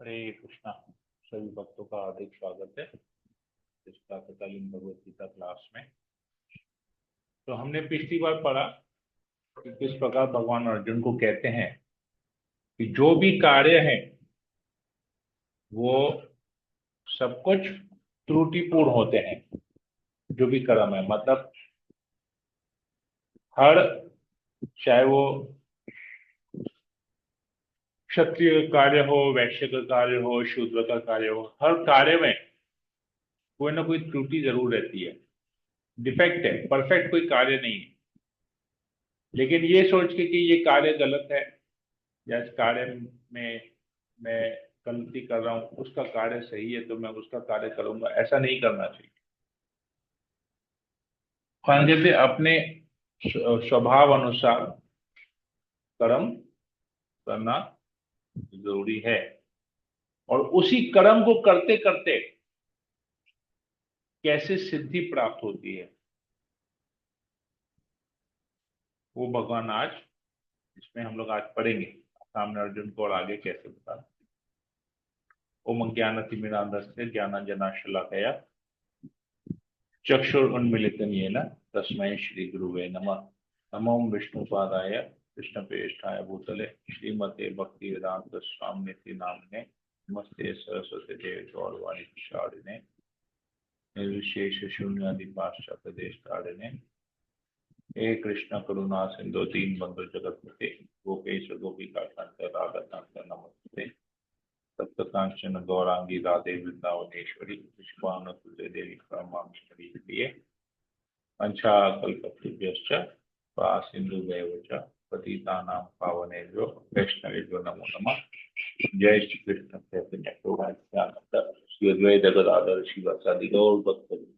हरे कृष्णा। सभी भक्तों का हार्दिक स्वागत है इस प्रातःकालीन भगवत गीता क्लास में। तो हमने पिछली बार पढ़ा कि किस प्रकार भगवान अर्जुन को कहते हैं कि जो भी कार्य है वो सब कुछ त्रुटिपूर्ण होते हैं। जो भी कर्म है मतलब हर, चाहे वो क्षत्रिय का कार्य हो, वैश्य का कार्य हो, शूद्र का कार्य हो, हर कार्य में कोई ना कोई त्रुटि जरूर रहती है। डिफेक्ट है, परफेक्ट कोई कार्य नहीं है। लेकिन ये सोच के कि ये कार्य गलत है या इस कार्य में मैं गलती कर रहा हूं, उसका कार्य सही है तो मैं उसका कार्य करूंगा, ऐसा नहीं करना चाहिए। मान कहते अपने स्वभाव अनुसार कर्म करना जरूरी है, और उसी कर्म को करते करते कैसे सिद्धि प्राप्त होती है वो भगवान आज इसमें हम लोग आज पढ़ेंगे। सामने अर्जुन को और आगे कैसे बता। ओम ज्ञानतिमिरान्धस्य ज्ञानांजनाशलाकया चक्षुरुन्मीलितं येन तस्मै श्रीगुरुवे नमः। नमो विष्णुपादाय कृष्णप्रेष्ठाय भूतले श्रीमते भक्तिवेदांत स्वामिनिति नामिने नमस्ते सरस्वती देव गौरवाणी प्रसारिणे निर्विशेष शून्यादि पाश्चात्य देशतारिणे हे कृष्ण करुणा सिंधु दीन बंधु जगतपते गोपेश गोपिका कांत राधा कांत नमस्ते तप्त कांचन गौरांगी राधे वृंदावनेश्वरी पुष्पानुसुते देवी प्रणमामि हरिप्रिये पंचाकल्पतरुभ्यश्च सिंधुभ्यैव च पतितानां पावनेभ्यो वैष्णवेभ्यो नमो नमः। जय श्री कृष्ण चैतन्य प्रभु नित्यानंद श्री अद्वैत गदाधर शिवासादि गौर भक्तवृंद।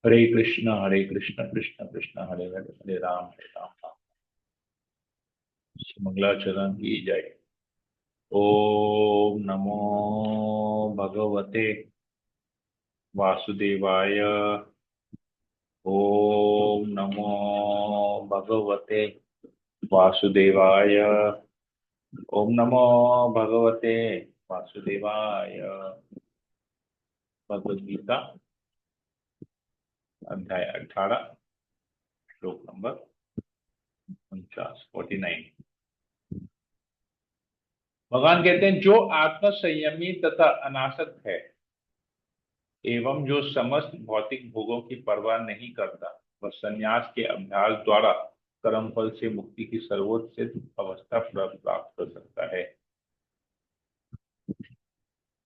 हरे कृष्ण कृष्ण कृष्ण हरे हरे हरे राम राम। मंगलाचरण की जय। ओम नमो भगवते वासुदेवाय। ओम नमो भगवते वासुदेवाय। ओम नमो भगवते वासुदेवाय। भगवद गीता अध्याय 18 श्लोक नंबर 49। भगवान कहते हैं जो आत्म संयमी तथा अनासक्त है एवं जो समस्त भौतिक भोगों की परवाह नहीं करता, वह संन्यास के अभ्यास द्वारा कर्म फल से मुक्ति की सर्वोच्च अवस्था प्राप्त कर सकता है।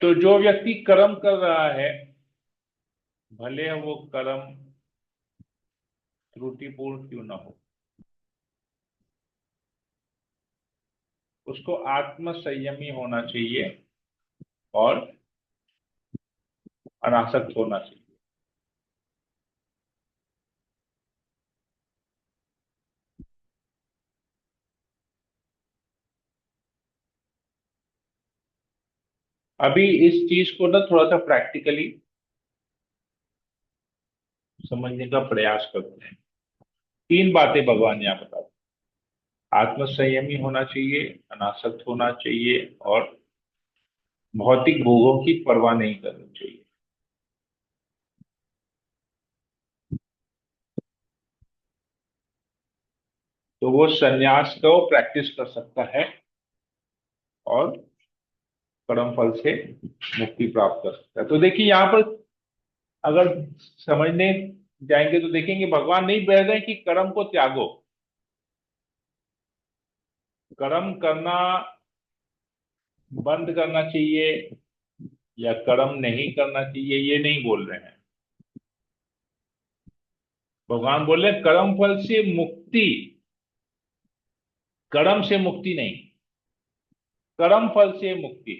तो जो व्यक्ति कर्म कर रहा है, भले वो कर्म त्रुटिपूर्ण क्यों न हो, उसको आत्म संयमी होना चाहिए और अनासक्त होना चाहिए। अभी इस चीज को ना थोड़ा सा प्रैक्टिकली समझने का प्रयास करते हैं। 3 बातें भगवान यहाँ बताते हैं। आत्म संयमी होना चाहिए, अनासक्त होना चाहिए और भौतिक भोगों की परवाह नहीं करनी चाहिए। तो वो संन्यास को प्रैक्टिस कर सकता है और कर्म फल से मुक्ति प्राप्त कर सकता है। तो देखिए यहाँ पर अगर समझने जाएंगे तो देखेंगे भगवान नहीं बोल रहे कि कर्म को त्यागो, कर्म करना बंद करना चाहिए या कर्म नहीं करना चाहिए, ये नहीं बोल रहे हैं। भगवान बोल रहे कर्म फल से मुक्ति, कर्म से मुक्ति नहीं, कर्म फल से मुक्ति।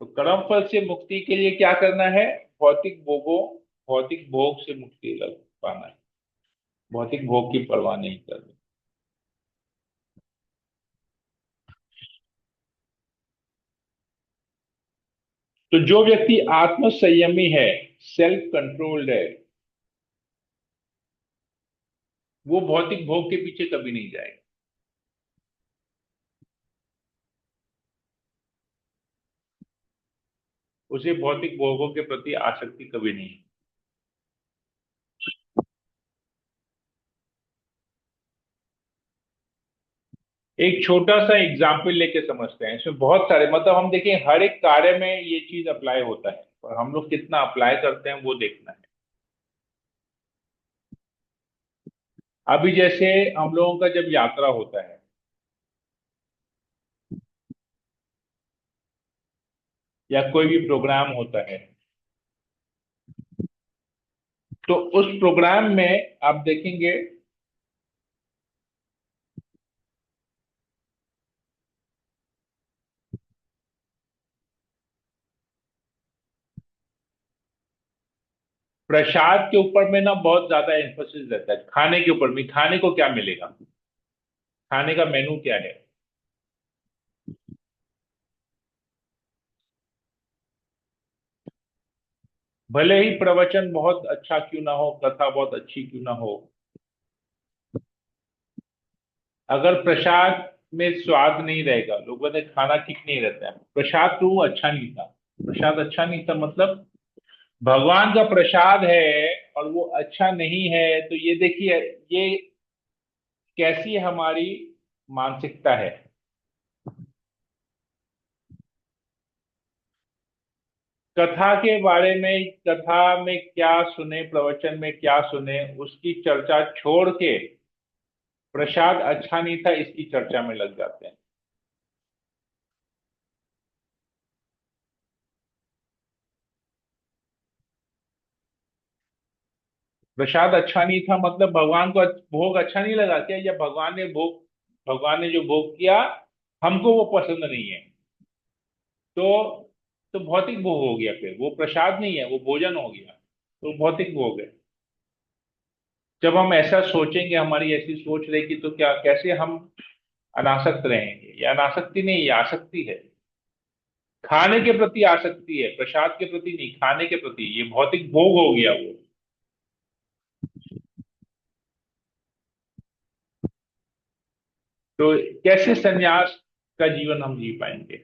तो कर्म फल से मुक्ति के लिए क्या करना है? भौतिक भोगों, भौतिक भोग से मुक्ति लग पाना है, भौतिक भोग की परवाह नहीं करनी। तो जो व्यक्ति आत्म संयमी है, सेल्फ कंट्रोल्ड है, वो भौतिक भोग के पीछे कभी नहीं जाएगा। उसे भौतिक भोगों के प्रति आसक्ति कभी नहीं। एक छोटा सा एग्जाम्पल लेके समझते हैं, इसमें बहुत सारे, मतलब हम देखें हर एक कार्य में ये चीज अप्लाई होता है, और हम लोग कितना अप्लाई करते हैं वो देखना है। अभी जैसे हम लोगों का जब यात्रा होता है या कोई भी प्रोग्राम होता है, तो उस प्रोग्राम में आप देखेंगे प्रसाद के ऊपर में ना बहुत ज्यादा एम्फोसिस रहता है, खाने के ऊपर में, खाने को क्या मिलेगा, खाने का मेनू क्या है। भले ही प्रवचन बहुत अच्छा क्यों ना हो, कथा बहुत अच्छी क्यों ना हो, अगर प्रसाद में स्वाद नहीं रहेगा, लोगों ने खाना ठीक नहीं रहता है, प्रसाद तो वो अच्छा नहीं था, प्रसाद अच्छा नहीं था मतलब भगवान का प्रसाद है और वो अच्छा नहीं है, तो ये देखिए ये कैसी हमारी मानसिकता है। कथा के बारे में, कथा में क्या सुने, प्रवचन में क्या सुने, उसकी चर्चा छोड़ के प्रसाद अच्छा नहीं था इसकी चर्चा में लग जाते हैं। प्रसाद अच्छा नहीं था मतलब भगवान को भोग अच्छा नहीं लगा क्या, या भगवान ने जो भोग किया हमको वो पसंद नहीं है, तो तो भौतिक भोग हो गया, फिर वो प्रसाद नहीं है, वो भोजन हो गया, तो भौतिक भोग है। जब हम ऐसा सोचेंगे, हमारी ऐसी सोच रहेगी, तो क्या कैसे हम अनासक्त रहेंगे। ये अनासक्ति नहीं, ये आसक्ति है, खाने के प्रति आसक्ति है, प्रसाद के प्रति नहीं, खाने के प्रति, ये भौतिक भोग हो गया वो। तो कैसे सन्यास का जीवन हम जी पाएंगे,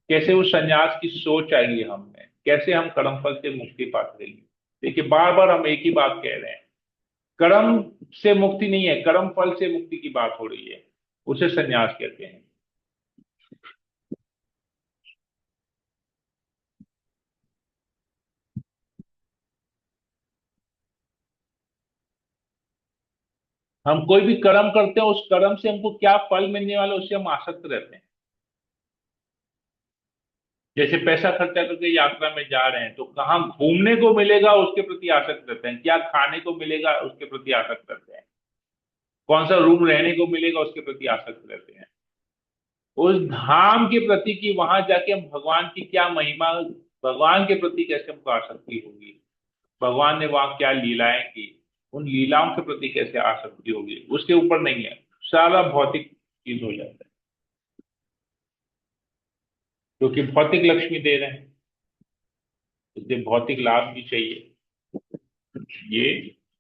कैसे उस सन्यास की सोच आएगी हम में, कैसे हम कर्मफल से मुक्ति पा सकेंगे। देखिए बार बार हम एक ही बात कह रहे हैं, कर्म से मुक्ति नहीं है, कर्म फल से मुक्ति की बात हो रही है, उसे सन्यास कहते हैं। हम कोई भी कर्म करते हैं, उस कर्म से हमको क्या फल मिलने वाला है, उससे हम आसक्त रहते हैं। जैसे पैसा खर्चा करके यात्रा में जा रहे हैं, तो कहाँ घूमने को मिलेगा उसके प्रति आसक्त रहते हैं, क्या खाने को मिलेगा उसके प्रति आसक्त रहते हैं, कौन सा रूम रहने को मिलेगा उसके प्रति आसक्त रहते हैं, उस धाम के प्रति कि वहां जाके हम भगवान की क्या महिमा, भगवान के प्रति कैसे हमको आसक्ति होगी, भगवान ने वहां क्या लीलाएं की, उन लीलाओं के प्रति कैसे आसक्ति होगी, उसके ऊपर नहीं है, सारा भौतिक चीज हो जाता है, क्योंकि भौतिक लक्ष्मी दे रहे हैं, इसलिए भौतिक लाभ भी चाहिए। ये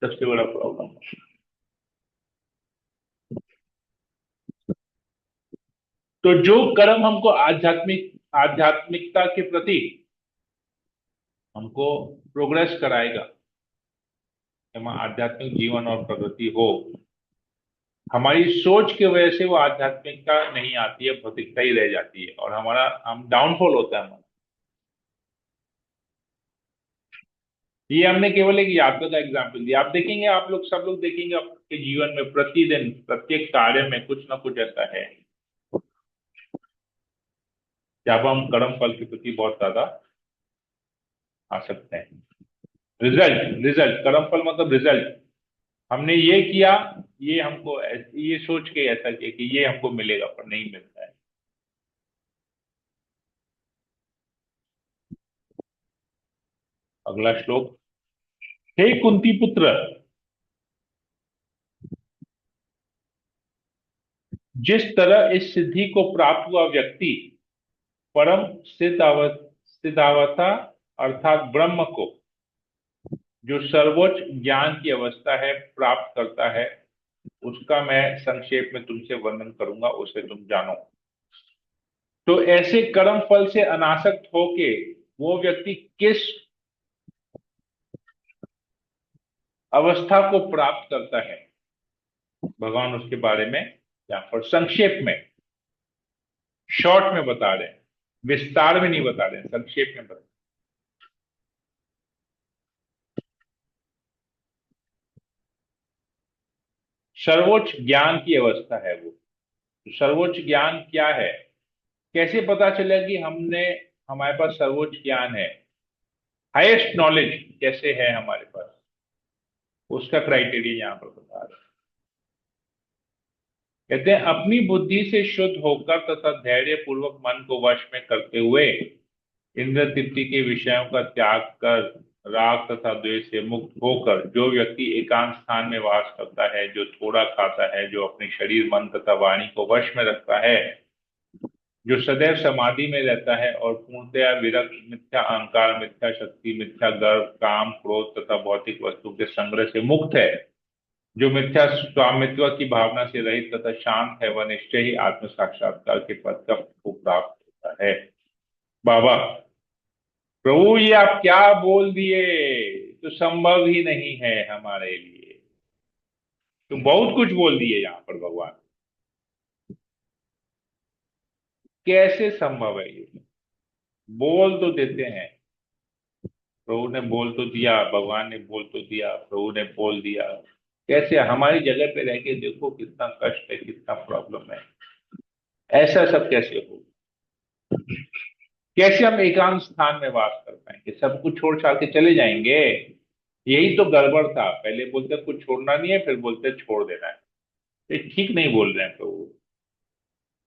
सबसे बड़ा प्रॉब्लम है। तो जो कर्म हमको आध्यात्मिकता के प्रति हमको प्रोग्रेस कराएगा, हमारा आध्यात्मिक जीवन और प्रगति हो, हमारी सोच की वजह से वो आध्यात्मिकता नहीं आती है, भौतिकता ही रह जाती है, और हम डाउनफॉल होता है हमारा। ये हमने केवल एक यात्रा का एग्जाम्पल दिया, आप देखेंगे, आप लोग सब लोग देखेंगे आपके जीवन में प्रतिदिन प्रत्येक कार्य में कुछ ना कुछ ऐसा है जब हम कर्म फल के प्रति बहुत ज्यादा आ सकते हैं। रिजल्ट, रिजल्ट, कर्म फल मतलब रिजल्ट, हमने ये किया, ये हमको ये सोच के ऐसा किया कि ये हमको मिलेगा, पर नहीं मिलता है। अगला श्लोक। हे कुंती पुत्र, जिस तरह इस सिद्धि को प्राप्त हुआ व्यक्ति परम स्थितावस्था अर्थात ब्रह्म को, जो सर्वोच्च ज्ञान की अवस्था है, प्राप्त करता है, उसका मैं संक्षेप में तुमसे वर्णन करूंगा, उसे तुम जानो। तो ऐसे कर्म फल से अनासक्त होके वो व्यक्ति किस अवस्था को प्राप्त करता है, भगवान उसके बारे में यहाँ पर संक्षेप में, शॉर्ट में बता रहे हैं, विस्तार में नहीं बता रहे हैं, संक्षेप में बता। सर्वोच्च ज्ञान की अवस्था है वो। तो सर्वोच्च ज्ञान क्या है, कैसे पता चलेगा कि हमने, हमारे पास सर्वोच्च ज्ञान है, हाईएस्ट नॉलेज कैसे है हमारे पास, उसका क्राइटेरिया यहां पर बता रहे हैं। कहते हैं अपनी बुद्धि से शुद्ध होकर तथा धैर्य पूर्वक मन को वश में करते हुए इंद्र तृप्ति के विषयों का त्याग कर राग तथा द्वेष से मुक्त होकर जो व्यक्ति एकांत स्थान में वास करता है, जो थोड़ा खाता है, जो अपने शरीर मन तथा वाणी को वश में रखता है, जो सदैव समाधि में रहता है और पूर्णतया विरक्त, मिथ्या अहंकार, मिथ्या शक्ति, मिथ्या गर्व, काम, क्रोध तथा भौतिक वस्तु के संग्रह से मुक्त है, जो मिथ्या स्वामित्व की भावना से रहित तथा शांत है, वह निश्चय ही आत्म साक्षात्कार के पद का को प्राप्त होता है। बाबा, प्रभु ये आप क्या बोल दिए, तो संभव ही नहीं है हमारे लिए। तो बहुत कुछ बोल दिए यहाँ पर भगवान, कैसे संभव है ये? बोल तो देते हैं, प्रभु ने बोल तो दिया, भगवान ने बोल तो दिया, प्रभु ने बोल दिया, कैसे हमारी जगह पे रह के देखो कितना कष्ट है, कितना प्रॉब्लम है, ऐसा सब कैसे हो? कैसे हम एकांत स्थान में वास कर पाएंगे, सब कुछ छोड़ छाड़ के चले जाएंगे? यही तो गड़बड़ था, पहले बोलते कुछ छोड़ना नहीं है, फिर बोलते छोड़ देना है। ये ठीक नहीं बोल रहे हैं, तो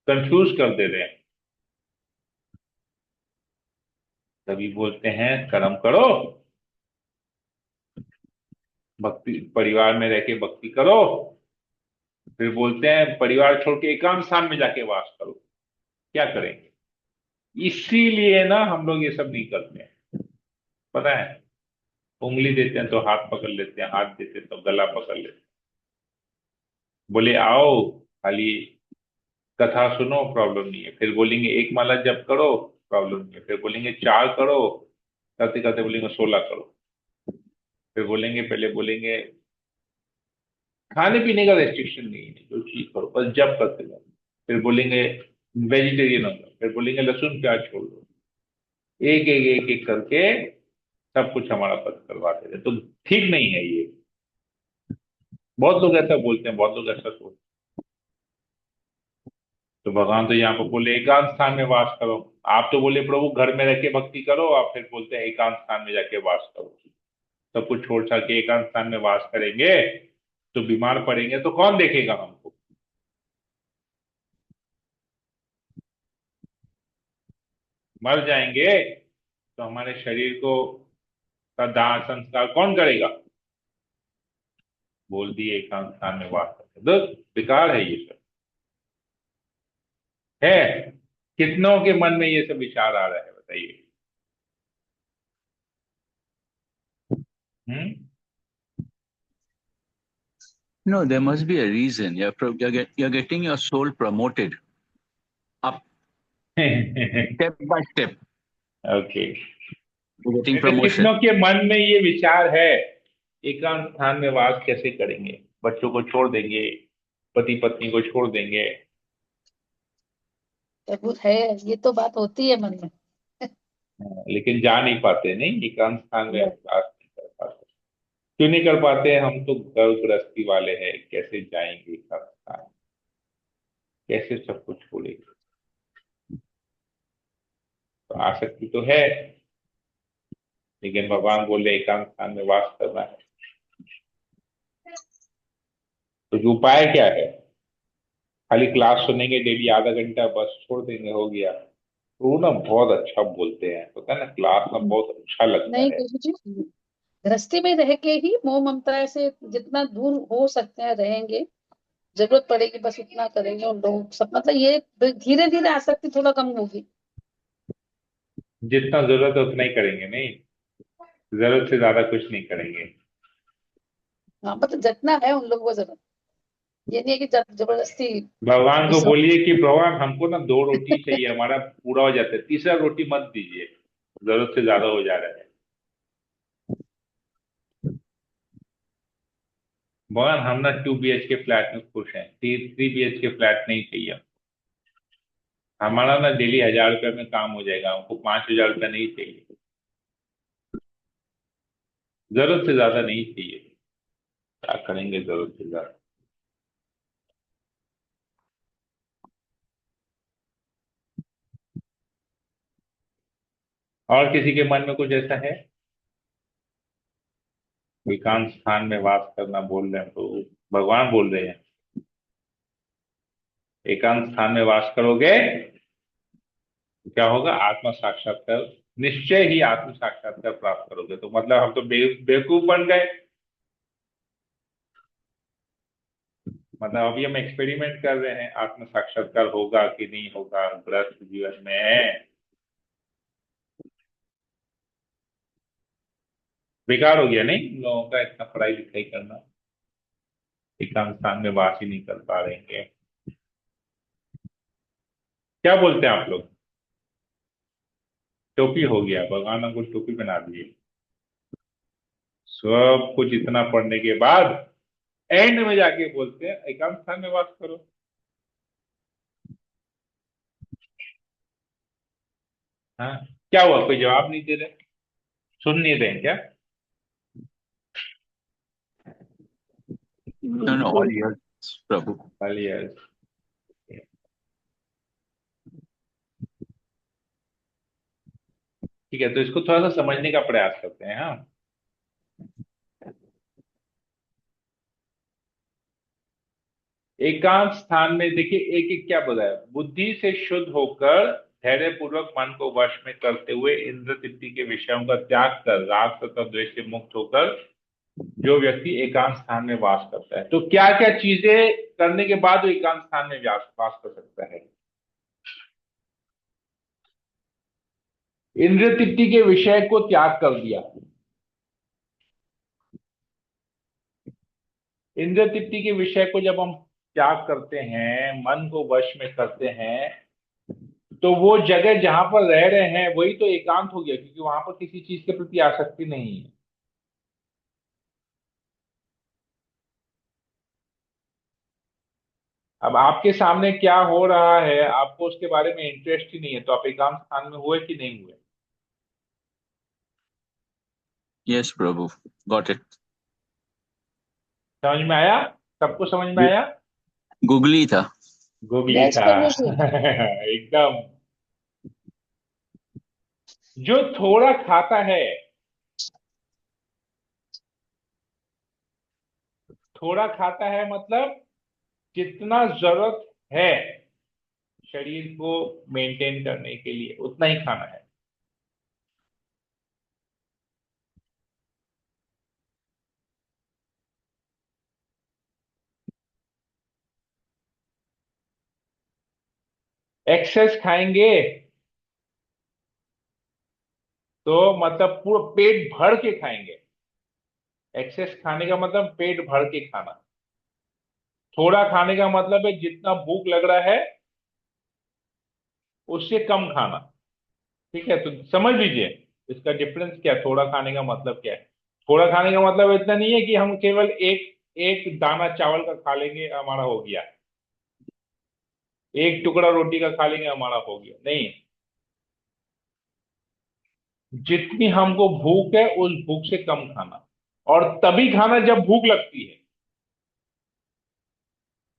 कंफ्यूज कर दे रहे हैं। तभी बोलते हैं कर्म करो, भक्ति परिवार में रह के भक्ति करो, फिर बोलते हैं परिवार छोड़ के एकांत स्थान में जाके वास करो। क्या करेंगे? इसीलिए ना हम लोग ये सब नहीं करते हैं, पता है? उंगली देते हैं तो हाथ पकड़ लेते हैं, हाथ देते हैं तो गला पकड़ लेते हैं। बोले आओ खाली कथा सुनो, प्रॉब्लम नहीं है, फिर बोलेंगे एक माला जप करो, प्रॉब्लम नहीं है, फिर बोलेंगे चार करो, करते करते बोलेंगे 16 करो, फिर बोलेंगे, पहले बोलेंगे खाने पीने का रेस्ट्रिक्शन नहीं है, जो चीज करो बस जप करते रहो, फिर बोलेंगे वेजिटेरियन हो जाओ, फिर बोलेंगे लहसुन प्याज छोड़ दो, एक एक एक एक करके सब कुछ हमारा बंद करवाते थे। तो ठीक नहीं है ये। बहुत लोग ऐसा बोलते हैं, बहुत लोग ऐसा सोचते हैं। तो भगवान तो यहाँ पर बोले एकांत स्थान में वास करो, आप तो बोले प्रभु घर में रह के भक्ति करो, आप फिर बोलते हैं एकांत स्थान में जाके वास करो। सब कुछ छोड़ छाड़ के एकांत स्थान में वास करेंगे तो बीमार पड़ेंगे तो कौन देखेगा हमको? मर जाएंगे तो हमारे शरीर को का दाह संस्कार कौन करेगा? बोल दिए एकांत स्थान में वास करते, तो बेकार है ये सब। है कितनों के मन में ये सब विचार आ रहा है, बताइए? हम्म। No, there must be a reason. You're getting your soul promoted up step by step. Okay. You're getting तो promotion. कितनों के मन में ये विचार है, एकांत स्थान में वास कैसे करेंगे, बच्चों को छोड़ देंगे, पति पत्नी को छोड़ देंगे? अद्भुत है, ये तो बात होती है मन में। लेकिन जा नहीं पाते, नहीं एकांत स्थान में वास नहीं कर पाते। क्यों नहीं कर पाते? हम तो घर गृहस्थी वाले हैं, कैसे जाएंगे एकांत स्थान, कैसे सब कुछ छोड़ेंगे? तो आसक्ति तो है, लेकिन भगवान बोले एकांत स्थान में वास करना है, तो जो उपाय क्या है? खाली क्लास सुनेंगे डेली आधा घंटा, बस छोड़ देंगे, हो गया? तो वो ना बहुत अच्छा बोलते हैं, पता है ना, क्लास ना बहुत अच्छा लगता नहीं है। गुरु जी, गृहस्थी में रह के ही मोह ममता से जितना दूर हो सकते हैं रहेंगे, जरूरत पड़ेगी बस उतना करेंगे उन लोग सब, मतलब ये धीरे धीरे आसक्ति थोड़ा कम होगी। जितना जरूरत है उतना ही करेंगे, नहीं जरूरत से ज्यादा कुछ नहीं करेंगे। हाँ मतलब जितना है उन लोगों को जरूरत, ये नहीं है कि जबरदस्ती। भगवान को इस बोलिए कि भगवान हमको ना 2 रोटी चाहिए, हमारा पूरा हो जाता है, तीसरा रोटी मत दीजिए। जरूरत से ज्यादा हो जा रहा है। भगवान हम ना 2 BHK फ्लैट में खुश हैं, 3 BHK फ्लैट नहीं चाहिए। हमारा ना डेली 1000 रुपये में काम हो जाएगा, हमको 5000 रुपये नहीं चाहिए, जरूरत से ज्यादा नहीं चाहिए। क्या करेंगे जरूरत से ज्यादा। और किसी के मन में कुछ ऐसा है? एकांत स्थान में वास करना बोल रहे हैं तो भगवान बोल रहे हैं, एकांत स्थान में वास करोगे तो क्या होगा? आत्मा साक्षात्कार, निश्चय ही आत्म साक्षात्कार प्राप्त करोगे। तो मतलब हम तो बेवकूफ बन गए। मतलब अभी हम एक्सपेरिमेंट कर रहे हैं, आत्म साक्षात्कार होगा कि नहीं होगा गृहस्थ जीवन में। बेकार हो गया नहीं इन लोगों का इतना पढ़ाई लिखाई करना, एकांत स्थान में वास ही नहीं कर पा रहे हैं। क्या बोलते हैं आप लोग? टोपी हो गया, भगवान हमको टोपी बना दिए। सब कुछ इतना पढ़ने के बाद एंड में जाके बोलते हैं एकांत स्थान में वास करो। हाँ, क्या हुआ? कोई जवाब नहीं दे रहे, सुन नहीं रहे हैं क्या? No, no, all yours, Prabhu. चलिए, ठीक है, तो इसको थोड़ा सा समझने का प्रयास करते हैं। हाँ, एकांत स्थान में देखिए, एक एक क्या बोला है, बुद्धि से शुद्ध होकर धैर्य पूर्वक मन को वश में करते हुए इंद्र तृप्ति के विषयों का त्याग कर राग तथा द्वेष से मुक्त होकर जो व्यक्ति एकांत स्थान में वास करता है, तो क्या क्या चीजें करने के बाद वो एकांत स्थान में वास कर सकता है? इंद्र तृप्ति के विषय को त्याग कर दिया। इंद्र तृप्ति के विषय को जब हम त्याग करते हैं, मन को वश में करते हैं, तो वो जगह जहां पर रह रहे हैं वही तो एकांत हो गया, क्योंकि वहां पर किसी चीज के प्रति आसक्ति नहीं है। अब आपके सामने क्या हो रहा है आपको उसके बारे में इंटरेस्ट ही नहीं है, तो आप एकांत स्थान में हुए कि नहीं हुए? Yes, Prabhu. Got it. समझ में आया? सबको समझ में आया? Googly था. गूगली यस था। प्रभु जी। एकदम। जो थोड़ा खाता है, थोड़ा खाता है मतलब जितना जरूरत है शरीर को मेंटेन करने के लिए उतना ही खाना है। एक्सेस खाएंगे तो मतलब पूरा पेट भर के खाएंगे। एक्सेस खाने का मतलब पेट भर के खाना। थोड़ा खाने का मतलब है जितना भूख लग रहा है उससे कम खाना। ठीक है, तो समझ लीजिए इसका डिफरेंस क्या है, थोड़ा खाने का मतलब क्या है। थोड़ा खाने का मतलब इतना नहीं है कि हम केवल एक एक दाना चावल का खा लेंगे हमारा हो गया, एक टुकड़ा रोटी का खा लेंगे हमारा हो गया, नहीं। जितनी हमको भूख है उस भूख से कम खाना, और तभी खाना जब भूख लगती है।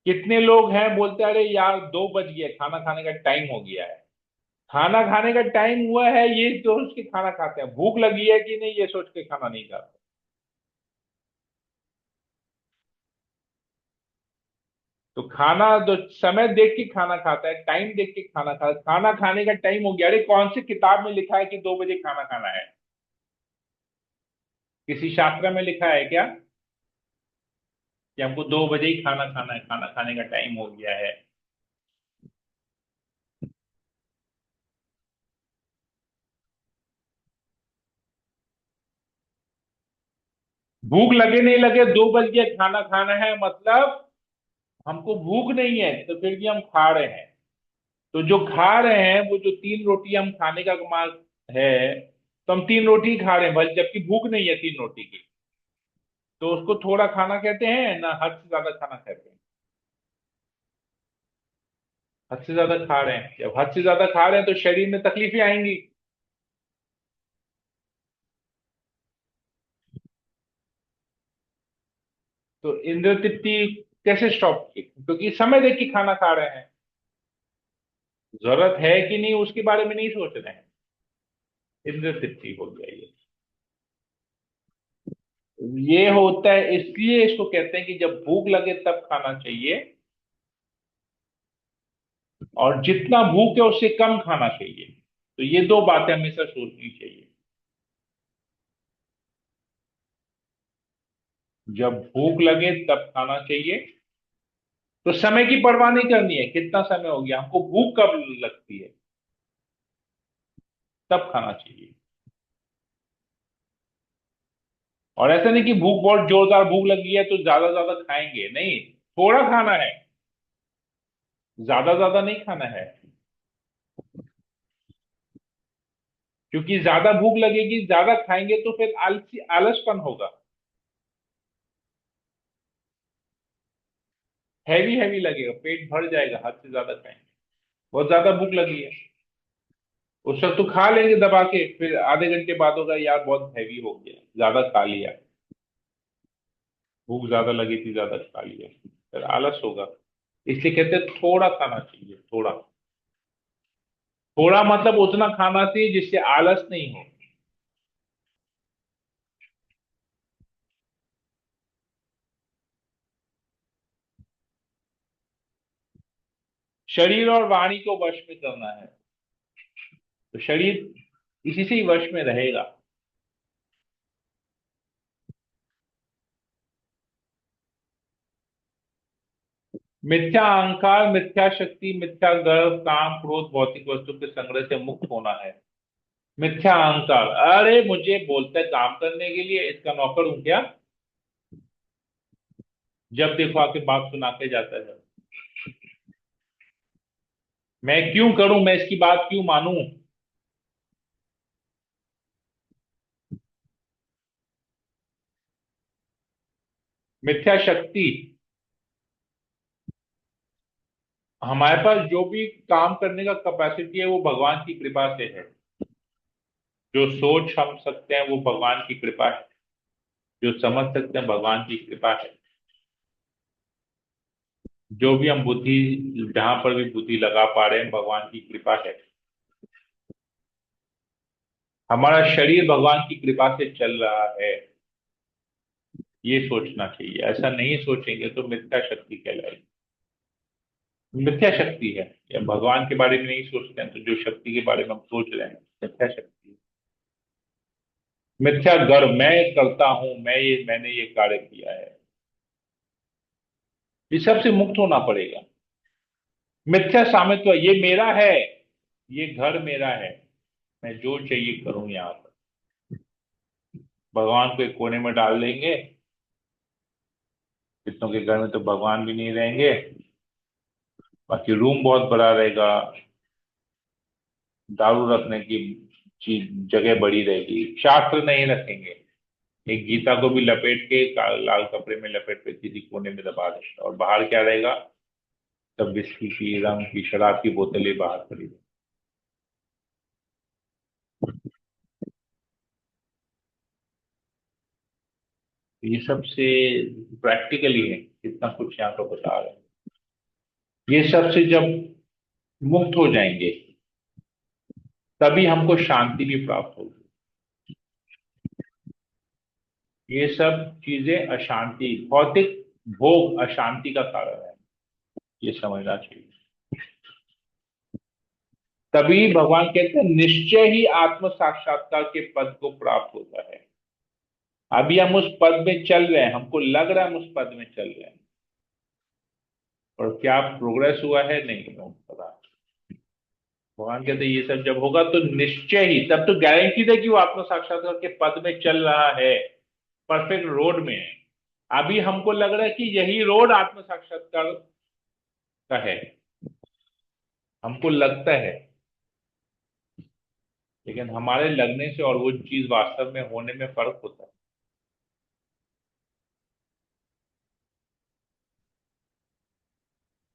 कितने लोग हैं बोलते हैं अरे यार 2 बज गए, खाना खाने का टाइम हो गया है। खाना खाने का टाइम हुआ है ये सोच के खाना खाते हैं, भूख लगी है कि नहीं ये सोच के खाना नहीं खाते। तो खाना तो समय देख के खाना खाता है, टाइम देख के खाना खाता है। खाना खाने का टाइम हो गया, अरे कौन सी किताब में लिखा है कि 2 बजे खाना खाना है? किसी शास्त्र में लिखा है क्या कि हमको 2 बजे ही खाना खाना है, खाना खाने का टाइम हो गया है? भूख लगे नहीं लगे 2 बज गए खाना खाना है मतलब हमको भूख नहीं है, तो फिर भी हम खा रहे हैं। तो जो खा रहे हैं वो जो 3 रोटी हम खाने का कमाल है, तो हम 3 रोटी खा रहे हैं भले, जबकि भूख नहीं है 3 रोटी की, तो उसको थोड़ा खाना कहते हैं ना हद से ज्यादा खाना कहते हैं? हद से ज्यादा खा रहे हैं, जब हद से ज्यादा खा रहे हैं तो शरीर में तकलीफें आएंगी। तो इंद्र तृप्ति कैसे स्टॉप की? क्योंकि समय देख के खाना खा रहे हैं, जरूरत है कि नहीं उसके बारे में नहीं सोच रहे हैं, इंद्र तृप्ति हो गया ये होता है। इसलिए इसको कहते हैं कि जब भूख लगे तब खाना चाहिए, और जितना भूख है उससे कम खाना चाहिए। तो ये 2 बातें हमेशा सोचनी चाहिए। जब भूख लगे तब खाना चाहिए, तो समय की परवाह नहीं करनी है कितना समय हो गया, हमको भूख कब लगती है तब खाना चाहिए। और ऐसा नहीं कि भूख बहुत जोरदार भूख लगी है तो ज्यादा ज्यादा खाएंगे, नहीं, थोड़ा खाना है, ज्यादा ज्यादा नहीं खाना है। क्योंकि ज्यादा भूख लगेगी, ज्यादा खाएंगे तो फिर आलसी आलसपन होगा, हैवी हैवी लगेगा, पेट भर जाएगा हद से ज्यादा खाएंगे। बहुत ज्यादा भूख लगी है, उस वक्त तो खा लेंगे दबा के, फिर आधे घंटे बाद होगा यार बहुत हैवी हो गया, ज्यादा खा लिया, भूख ज्यादा लगी थी, ज्यादा खा लिया, फिर आलस होगा। इसलिए कहते हैं थोड़ा खाना चाहिए, थोड़ा। थोड़ा मतलब उतना खाना चाहिए जिससे आलस नहीं हो। शरीर और वाणी को वश में करना है, तो शरीर इसी से ही वश में रहेगा। मिथ्या अहंकार, मिथ्या शक्ति, मिथ्या गर्व, काम, क्रोध, भौतिक वस्तु के संग्रह से मुक्त होना है। मिथ्या अहंकार, अरे मुझे बोलता है काम करने के लिए, इसका नौकर हूं क्या? जब देखो आके बात सुना के जाता है, मैं क्यों करूं, मैं इसकी बात क्यों मानूं? मिथ्या शक्ति, हमारे पास जो भी काम करने का कैपेसिटी है वो भगवान की कृपा से है। जो सोच हम सकते हैं वो भगवान की कृपा है, जो समझ सकते हैं भगवान की कृपा है। जो भी हम बुद्धि, जहां पर भी बुद्धि लगा पा रहे हैं भगवान की कृपा है। हमारा शरीर भगवान की कृपा से चल रहा है, ये सोचना चाहिए। ऐसा नहीं सोचेंगे तो मिथ्या शक्ति कहलाएगी। मिथ्या शक्ति है, या भगवान के बारे में नहीं सोचते हैं तो जो शक्ति के बारे में हम सोच रहे हैं मिथ्या शक्ति है। मिथ्या गर्व, मैं करता हूं, मैंने ये कार्य किया है, इस सब से मुक्त होना पड़ेगा। मिथ्या सामित्व, ये मेरा है, ये घर मेरा है, मैं जो चाहिए करूं यहां पर। भगवान को एक कोने में डाल देंगे, कितनों के घर में तो भगवान भी नहीं रहेंगे, बाकी रूम बहुत बड़ा रहेगा, दारू रखने की चीज जगह बड़ी रहेगी, शास्त्र नहीं रखेंगे, एक गीता को भी लपेट के लाल कपड़े में लपेट के किसी कोने में दबा देंगे, और बाहर क्या रहेगा? सब विस्की की, रम की, शराब की बोतलें बाहर पड़ी रहेंगी। ये सबसे प्रैक्टिकली है, कितना कुछ यहाँ पर बता रहे हैं। ये सब से जब मुक्त हो जाएंगे तभी हमको शांति भी प्राप्त होगी। ये सब चीजें अशांति, भौतिक भोग अशांति का कारण है, ये समझना चाहिए। तभी भगवान कहते हैं निश्चय ही आत्म साक्षात्कार के पद को प्राप्त होता है। अभी हम उस पद में चल रहे हैं, हमको लग रहा है हम उस पद में चल रहे हैं, और क्या प्रोग्रेस हुआ है नहीं पता। भगवान कहते हैं ये सब जब होगा तो निश्चय ही, तब तो गारंटी है कि वो आत्म साक्षात्कार के पद में चल रहा है, परफेक्ट रोड में है। अभी हमको लग रहा है कि यही रोड आत्म साक्षात्कार का है, हमको लगता है। लेकिन हमारे लगने से और वो चीज वास्तव में होने में फर्क होता है।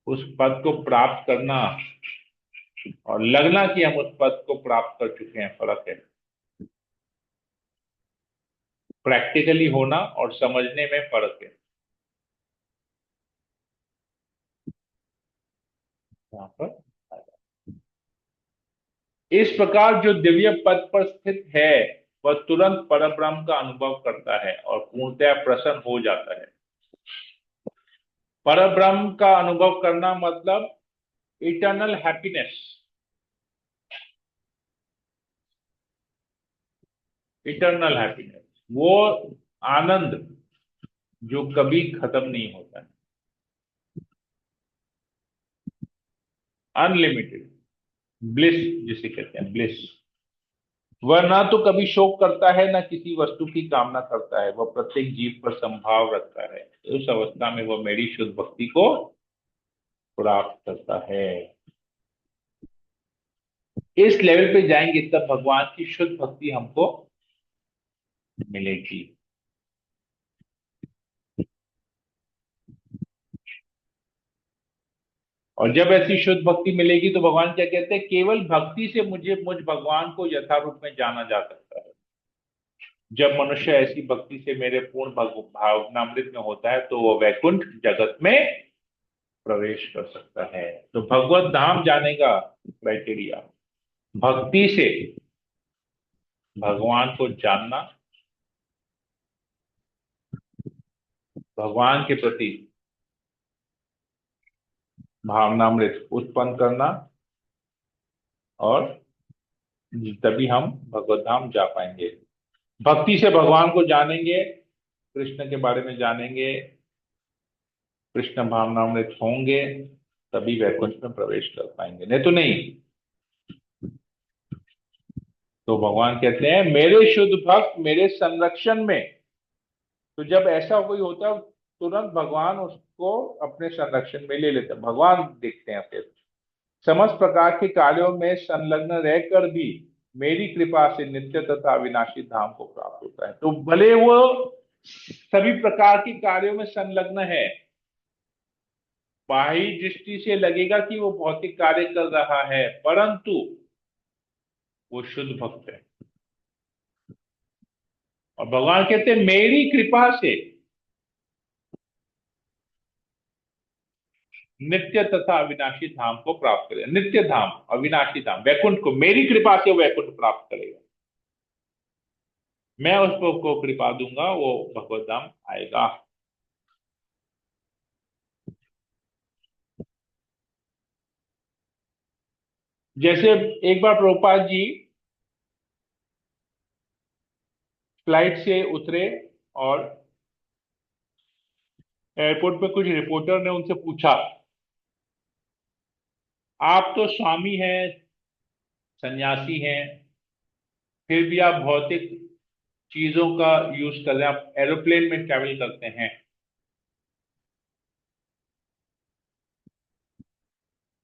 उस पद को प्राप्त करना और लगना कि हम उस पद को प्राप्त कर चुके हैं, फर्क है। प्रैक्टिकली होना और समझने में फर्क है। यहाँ पर इस प्रकार जो दिव्य पद पर स्थित है वह तुरंत परब्रह्म का अनुभव करता है और पूर्णतया प्रसन्न हो जाता है। परब्रह्म का अनुभव करना मतलब इटर्नल हैप्पीनेस, इटर्नल हैप्पीनेस, वो आनंद जो कभी खत्म नहीं होता है, अनलिमिटेड ब्लिस जिसे कहते हैं, ब्लिस। वह ना तो कभी शोक करता है ना किसी वस्तु की कामना करता है, वह प्रत्येक जीव पर संभाव रखता है। उस अवस्था में वह मेरी शुद्ध भक्ति को प्राप्त करता है। इस लेवल पे जाएंगे तब भगवान की शुद्ध भक्ति हमको मिलेगी। और जब ऐसी शुद्ध भक्ति मिलेगी तो भगवान क्या कहते हैं, केवल भक्ति से मुझ भगवान को यथारूप में जाना जा सकता है। जब मनुष्य ऐसी भक्ति से मेरे पूर्ण भावनामृत में होता है तो वो वैकुंठ जगत में प्रवेश कर सकता है। तो भगवत धाम जाने का क्राइटेरिया भक्ति से भगवान को जानना, भगवान के प्रति भावनामृत उत्पन्न करना, और तभी हम भगवत धाम जा पाएंगे। भक्ति से भगवान को जानेंगे, कृष्ण के बारे में जानेंगे, कृष्ण भावनामृत होंगे, तभी वैकुंठ में प्रवेश कर पाएंगे, नहीं तो नहीं। तो भगवान कहते हैं मेरे शुद्ध भक्त मेरे संरक्षण में। तो जब ऐसा कोई होता है तुरंत भगवान उसको अपने संरक्षण में ले लेते हैं। भगवान देखते हैं फिर समस्त प्रकार के कार्यों में संलग्न रहकर भी मेरी कृपा से नित्य तथा अविनाशी धाम को प्राप्त होता है। तो भले वो सभी प्रकार के कार्यों में संलग्न है, बाह्य दृष्टि से लगेगा कि वो भौतिक कार्य कर रहा है, परंतु वो शुद्ध भक्त है। और भगवान कहते हैं मेरी कृपा से नित्य तथा अविनाशी धाम को प्राप्त करेगा। नित्य धाम, अविनाशी धाम, वैकुंठ को मेरी कृपा से वैकुंठ प्राप्त करेगा। मैं उसको कृपा दूंगा, वो भगवत धाम आएगा। जैसे एक बार प्रभुपाद जी फ्लाइट से उतरे और एयरपोर्ट पे कुछ रिपोर्टर ने उनसे पूछा, आप तो स्वामी हैं, सन्यासी हैं, फिर भी आप भौतिक चीजों का यूज कर रहे हैं, आप एरोप्लेन में ट्रैवल करते हैं,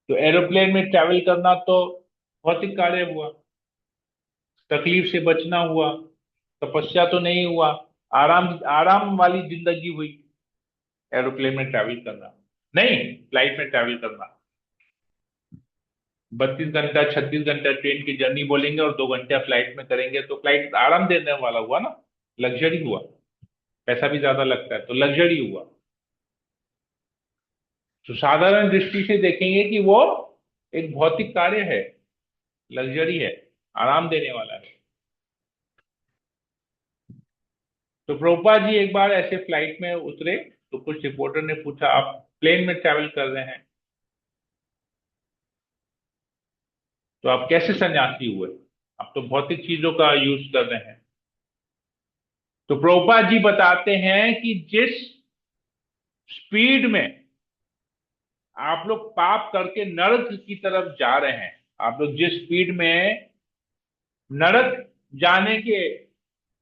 तो एरोप्लेन में ट्रैवल करना तो भौतिक कार्य हुआ, तकलीफ से बचना हुआ, तपस्या तो नहीं हुआ, आराम आराम वाली जिंदगी हुई। एरोप्लेन में ट्रैवल करना नहीं, फ्लाइट में ट्रैवल करना। 32 घंटा 36 घंटा ट्रेन की जर्नी बोलेंगे और 2 घंटे फ्लाइट में करेंगे, तो फ्लाइट आराम देने वाला हुआ ना, लग्जरी हुआ। पैसा भी ज्यादा लगता है तो लग्जरी हुआ। तो साधारण दृष्टि से देखेंगे कि वो एक भौतिक कार्य है, लग्जरी है, आराम देने वाला है। तो प्रभुपाद जी एक बार ऐसे फ्लाइट में उतरे तो कुछ रिपोर्टर ने पूछा, आप प्लेन में ट्रैवल कर रहे हैं तो आप कैसे सन्यासी हुए, आप तो भौतिक चीजों का यूज कर रहे हैं। तो प्रभुपाद जी बताते हैं कि जिस स्पीड में आप लोग पाप करके नरक की तरफ जा रहे हैं, आप लोग जिस स्पीड में नरक जाने के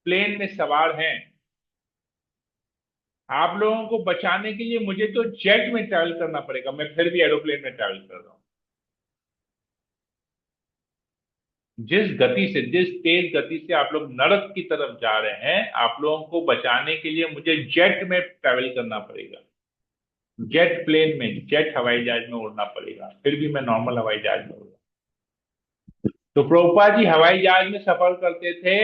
प्लेन में सवार हैं, आप लोगों को बचाने के लिए मुझे तो जेट में ट्रैवल करना पड़ेगा, मैं फिर भी एरोप्लेन में ट्रैवल कर रहा हूं। जिस गति से, जिस तेज गति से आप लोग नरक की तरफ जा रहे हैं, आप लोगों को बचाने के लिए मुझे जेट में ट्रैवल करना पड़ेगा, जेट प्लेन में, जेट हवाई जहाज में उड़ना पड़ेगा, फिर भी मैं नॉर्मल हवाई जहाज में उड़ूंगा। तो प्रभुपाद जी हवाई जहाज में सफर करते थे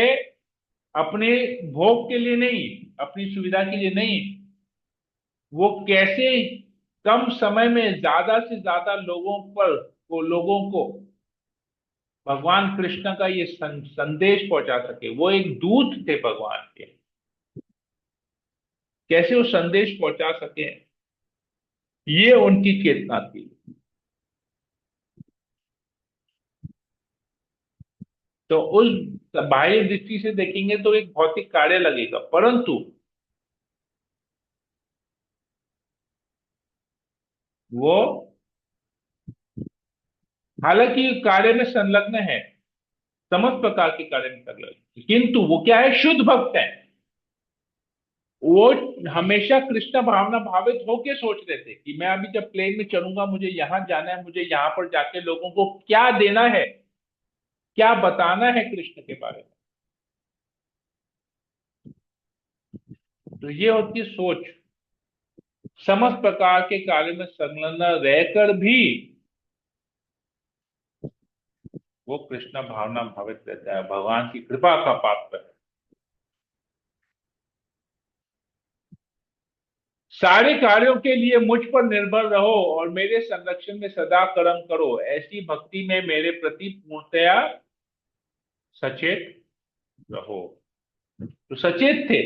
अपने भोग के लिए नहीं, अपनी सुविधा के लिए नहीं, वो कैसे कम समय में ज्यादा से ज्यादा लोगों को भगवान कृष्ण का ये संदेश पहुंचा सके। वो एक दूत थे भगवान के, कैसे वो संदेश पहुंचा सके, ये उनकी चेतना थी। तो उस बाह्य दृष्टि से देखेंगे तो एक भौतिक कार्य लगेगा, परंतु वो हालांकि कार्य में संलग्न है, समस्त प्रकार के कार्य में संलग्न है, किंतु वो क्या है, शुद्ध भक्त है। वो हमेशा कृष्ण भावना भावित होके सोच रहे थे कि मैं अभी जब प्लेन में चलूंगा, मुझे यहां जाना है, मुझे यहां पर जाके लोगों को क्या देना है, क्या बताना है कृष्ण के बारे में। तो ये होती है सोच। समस्त प्रकार के कार्य में संलग्न रहकर भी वो कृष्ण भावना भावित रहता है, भगवान की कृपा का पात्र है। सारे कार्यों के लिए मुझ पर निर्भर रहो और मेरे संरक्षण में सदा कर्म करो, ऐसी भक्ति में मेरे प्रति पूर्णतया सचेत रहो। तो सचेत थे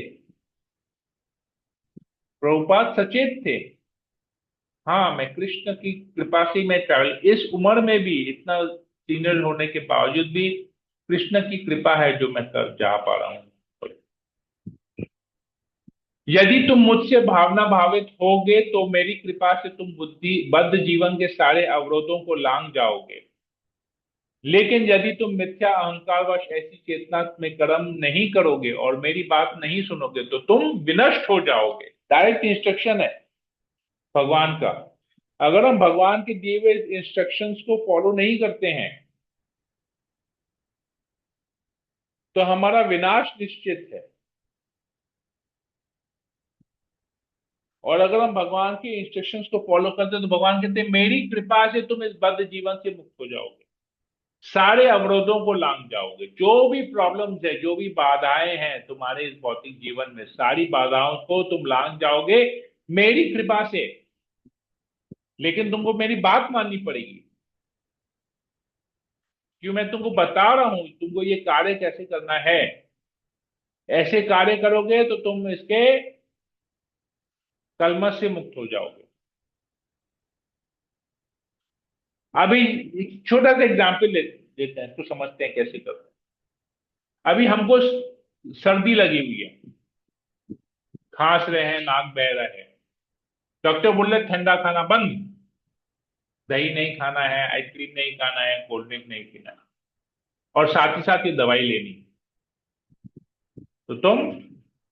प्रभुपाद, सचेत थे। हाँ, मैं कृष्ण की कृपा से मैं ट्रैवल, इस उम्र में भी इतना सीनियर होने के बावजूद भी कृष्ण की कृपा है जो मैं कर जा पा रहा हूँ। यदि तुम मुझसे भावना भावित होगे तो मेरी कृपा से तुम बुद्धि बद्ध जीवन के सारे अवरोधों को लांग जाओगे। लेकिन यदि तुम मिथ्या अहंकारवश ऐसी चेतना में कर्म नहीं करोगे और मेरी बात नहीं सुनोगे तो तुम विनष्ट हो जाओगे। डायरेक्ट इंस्ट्रक्शन है भगवान का। अगर हम भगवान के दिए हुए इंस्ट्रक्शंस को फॉलो नहीं करते हैं तो हमारा विनाश निश्चित है। और अगर हम भगवान के इंस्ट्रक्शंस को फॉलो करते हैं तो भगवान कहते हैं मेरी कृपा से तुम इस बद्ध जीवन से मुक्त हो जाओगे, सारे अवरोधों को लांग जाओगे। जो भी प्रॉब्लम्स है, जो भी बाधाएं हैं तुम्हारे इस भौतिक जीवन में, सारी बाधाओं को तुम लांग जाओगे मेरी कृपा से। लेकिन तुमको मेरी बात माननी पड़ेगी, क्यों, मैं तुमको बता रहा हूं तुमको ये कार्य कैसे करना है। ऐसे कार्य करोगे तो तुम इसके कलमश से मुक्त हो जाओगे। अभी एक छोटा सा एग्जाम्पल लेते हैं तो समझते हैं कैसे करते हैं। अभी हमको सर्दी लगी हुई है, खांस रहे हैं, नाक बह रहा है, डॉक्टर बोल रहे ठंडा खाना बंद, दही नहीं खाना है, आइसक्रीम नहीं खाना है, कोल्ड ड्रिंक नहीं पीना है, और साथ ही साथ ये दवाई लेनी, तो तुम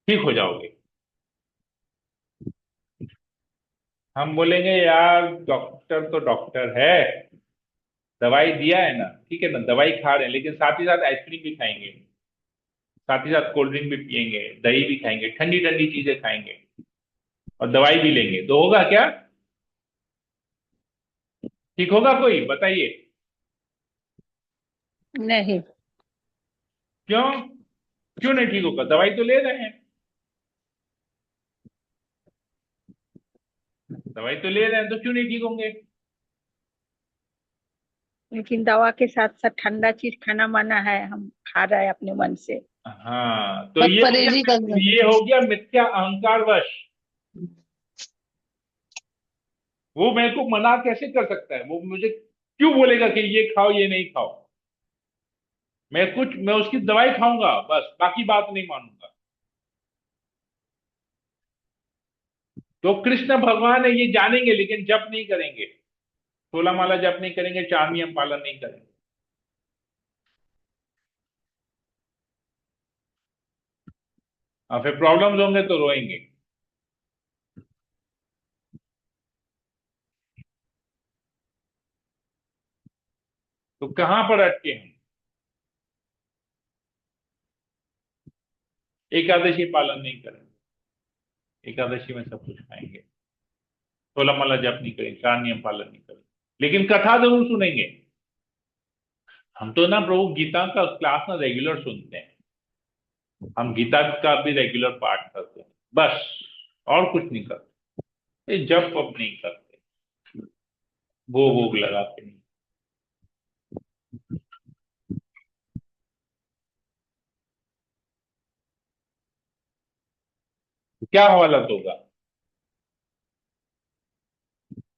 ठीक हो जाओगे। हम बोलेंगे यार डॉक्टर तो डॉक्टर है, दवाई दिया है ना, ठीक है ना, दवाई खा रहे हैं, लेकिन साथ ही साथ आइसक्रीम भी खाएंगे, साथ ही साथ कोल्ड ड्रिंक भी पियेंगे, दही भी खाएंगे, ठंडी ठंडी चीजें खाएंगे, और दवाई भी लेंगे, तो होगा क्या, ठीक होगा कोई बताइए। नहीं। क्यों, क्यों नहीं ठीक होगा, दवाई तो ले रहे हैं, दवाई तो ले रहे हैं, तो क्यों नहीं ठीक होंगे। लेकिन दवा के साथ साथ ठंडा चीज खाना मना है, हम खा रहे हैं अपने मन से। हाँ, तो सब परहेज ही करना। ये हो गया मिथ्या अहंकार वश। वो मेरे को मना कैसे कर सकता है, वो मुझे क्यों बोलेगा कि ये खाओ ये नहीं खाओ। मैं उसकी दवाई खाऊंगा बस, बाकी बात नहीं मानूंगा। तो कृष्ण भगवान है ये जानेंगे, लेकिन जप नहीं करेंगे, 16 माला जप नहीं करेंगे, चार नियम पालन नहीं करेंगे, और फिर प्रॉब्लम्स होंगे तो रोएंगे। तो कहां पर अटके हम, एकादशी पालन नहीं करेंगे, एकादशी में सब कुछ खाएंगे, 16 माला जप नहीं करेंगे, 4 नियम पालन नहीं करेंगे, लेकिन कथा जरूर सुनेंगे। हम तो ना प्रभु गीता का क्लास ना रेगुलर सुनते हैं, हम गीता का भी रेगुलर पाठ करते हैं, बस और कुछ नहीं करते। ये जप अब नहीं करते, भोग लगाते नहीं। क्या हालत होगा?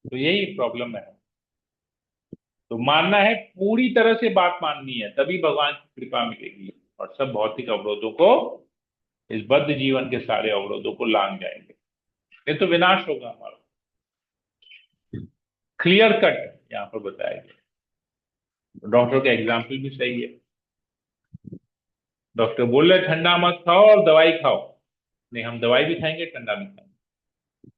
तो यही प्रॉब्लम है। तो मानना है, पूरी तरह से बात माननी है, तभी भगवान की कृपा मिलेगी और सब भौतिक अवरोधों को, इस बद्ध जीवन के सारे अवरोधों को लांग जाएंगे। ये तो विनाश होगा हमारा, क्लियर कट यहाँ पर बताया गया। डॉक्टर का एग्जाम्पल भी सही है। डॉक्टर बोल रहे ठंडा मत खाओ और दवाई खाओ, नहीं हम दवाई भी खाएंगे ठंडा भी खाएंगे,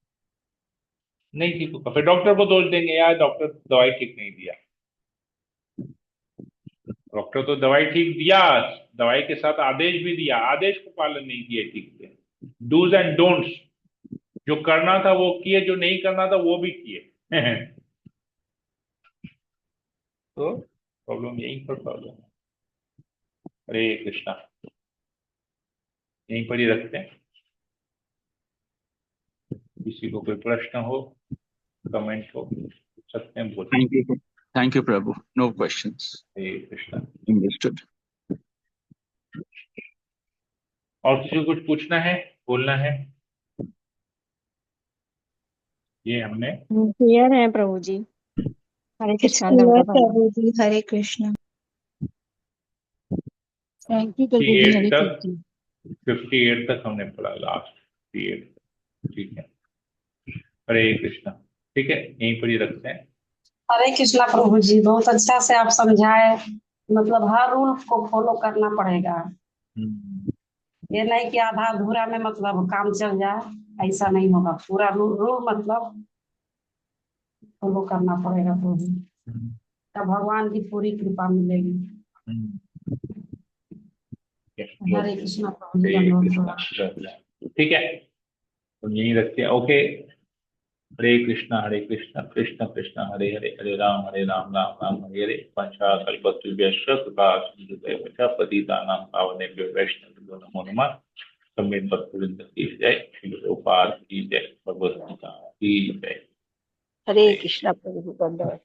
नहीं ठीक होगा, फिर डॉक्टर को दोष देंगे, यार डॉक्टर दवाई ठीक नहीं दिया। डॉक्टर तो दवाई ठीक दिया, दवाई के साथ आदेश भी दिया, आदेश को पालन नहीं किए ठीक से। डूज एंड डोंट्स, जो करना था वो किए, जो नहीं करना था वो भी किए। तो प्रॉब्लम यही पर प्रॉब्लम है। हरे कृष्णा। यहीं पर ही रखते हैं, किसी को कोई प्रश्न हो, कमेंट हो सकते हैं, बोलिए। Thank you, Prabhu. No questions. Hare Krishna. Understood. और किसी को कुछ पूछना है, बोलना है? ये हमने क्लियर है प्रभु जी। हरे कृष्णा प्रभु जी, हरे कृष्ण। थैंक यू प्रभु जी, हरे 58 तक, कृष्ण। 58 तक हमने पढ़ा, लास्ट 58 तक। ठीक है, हरे कृष्णा। ठीक है, यहीं पर ही रखते हैं। हरे कृष्णा प्रभु जी, बहुत अच्छा से आप समझाए। मतलब हर रूल को फॉलो करना पड़ेगा, ये नहीं कि आधा अधूरा में मतलब काम चल जाए, ऐसा नहीं होगा। पूरा रूल मतलब फॉलो करना पड़ेगा प्रभु जी, तब भगवान की पूरी कृपा मिलेगी। हरे कृष्णा प्रभु जी, हरे धन्यवाद। कृष्णा। ठीक है, तो यहीं रखते हैं। ओके, हरे कृष्णा कृष्ण कृष्ण हरे हरे, हरे राम राम राम हरे हरे। पंचाकल्पतरुभ्यश्च कृपा सिन्धुभ्यश्च पतितानां पावनेभ्यो वैष्णवेभ्यो नमो नमः। सम्यक् भक्तवृंद की जय, श्री प्रभुपाद की जय, भगवत गीता की जय। हरे कृष्णा प्रभु, धन्यवाद।